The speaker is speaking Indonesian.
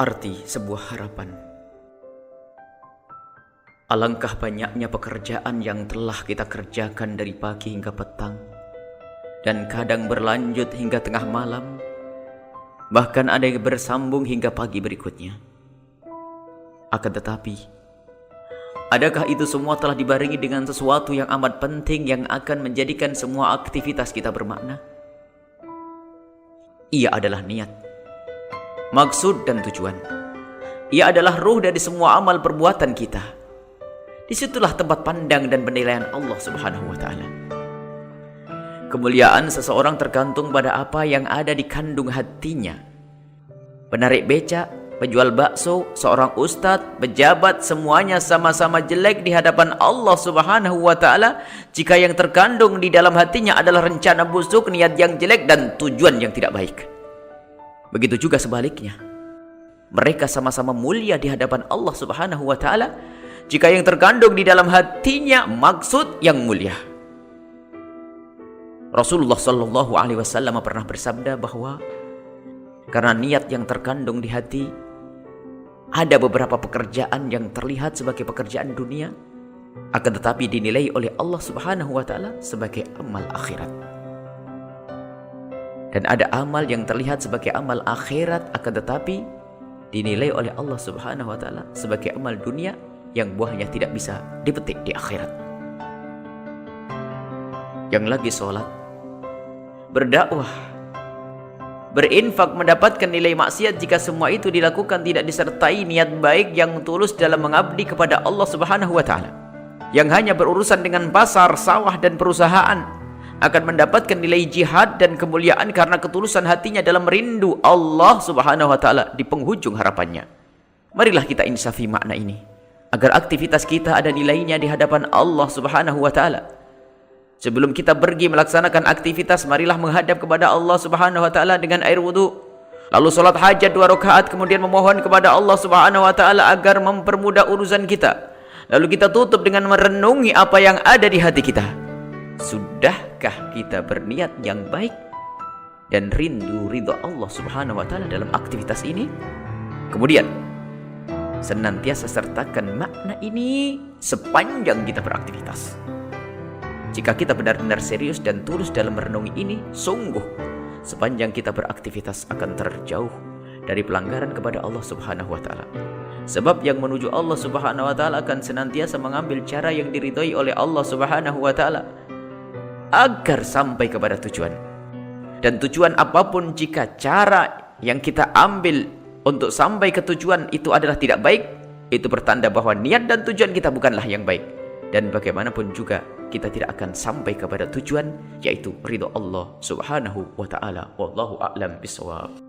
Arti sebuah harapan. Alangkah banyaknya pekerjaan yang telah kita kerjakan dari pagi hingga petang, dan kadang berlanjut hingga tengah malam, bahkan ada yang bersambung hingga pagi berikutnya. Akan tetapi, adakah itu semua telah dibarengi dengan sesuatu yang amat penting yang akan menjadikan semua aktivitas kita bermakna? Ia adalah niat, maksud dan tujuan. Ia adalah ruh dari semua amal perbuatan kita. Disitulah tempat pandang dan penilaian Allah Subhanahu wa Ta'ala. Kemuliaan seseorang tergantung pada apa yang ada di kandung hatinya. Penarik becak, penjual bakso, seorang ustadz, pejabat, semuanya sama-sama jelek di hadapan Allah Subhanahu wa Ta'ala jika yang terkandung di dalam hatinya adalah rencana busuk, niat yang jelek, dan tujuan yang tidak baik. Begitu juga sebaliknya. Mereka sama-sama mulia di hadapan Allah Subhanahu wa Ta'ala jika yang terkandung di dalam hatinya maksud yang mulia. Rasulullah sallallahu alaihi wasallam pernah bersabda bahwa karena niat yang terkandung di hati, ada beberapa pekerjaan yang terlihat sebagai pekerjaan dunia, akan tetapi dinilai oleh Allah Subhanahu wa Ta'ala sebagai amal akhirat. Dan ada amal yang terlihat sebagai amal akhirat, akan tetapi dinilai oleh Allah Subhanahu wa Ta'ala sebagai amal dunia yang buahnya tidak bisa dipetik di akhirat. Yang lagi sholat, berdakwah, berinfak, mendapatkan nilai maksiat jika semua itu dilakukan tidak disertai niat baik yang tulus dalam mengabdi kepada Allah Subhanahu wa Ta'ala. Yang hanya berurusan dengan pasar, sawah, dan perusahaan akan mendapatkan nilai jihad dan kemuliaan karena ketulusan hatinya dalam rindu Allah Subhanahu wa Ta'ala di penghujung harapannya. Marilah kita insafi makna ini agar aktivitas kita ada nilainya di hadapan Allah Subhanahu wa Ta'ala. Sebelum kita pergi melaksanakan aktivitas, marilah menghadap kepada Allah Subhanahu wa Ta'ala dengan air wudu, lalu sholat hajat 2 rakaat, kemudian memohon kepada Allah Subhanahu wa Ta'ala agar mempermudah urusan kita. Lalu kita tutup dengan merenungi apa yang ada di hati kita. Sudahkah kita berniat yang baik dan rindu ridha Allah Subhanahu wa Ta'ala dalam aktivitas ini? Kemudian senantiasa sertakan makna ini sepanjang kita beraktivitas. Jika kita benar-benar serius dan tulus dalam merenungi ini, sungguh sepanjang kita beraktivitas akan terjauh dari pelanggaran kepada Allah Subhanahu wa Ta'ala. Sebab yang menuju Allah Subhanahu wa Ta'ala akan senantiasa mengambil cara yang diridhai oleh Allah Subhanahu wa Ta'ala agar sampai kepada tujuan. Dan tujuan apapun, jika cara yang kita ambil untuk sampai ke tujuan itu adalah tidak baik, itu bertanda bahwa niat dan tujuan kita bukanlah yang baik. Dan bagaimanapun juga kita tidak akan sampai kepada tujuan, yaitu ridha Allah Subhanahu wa Ta'ala. Wallahu a'lam bishawab.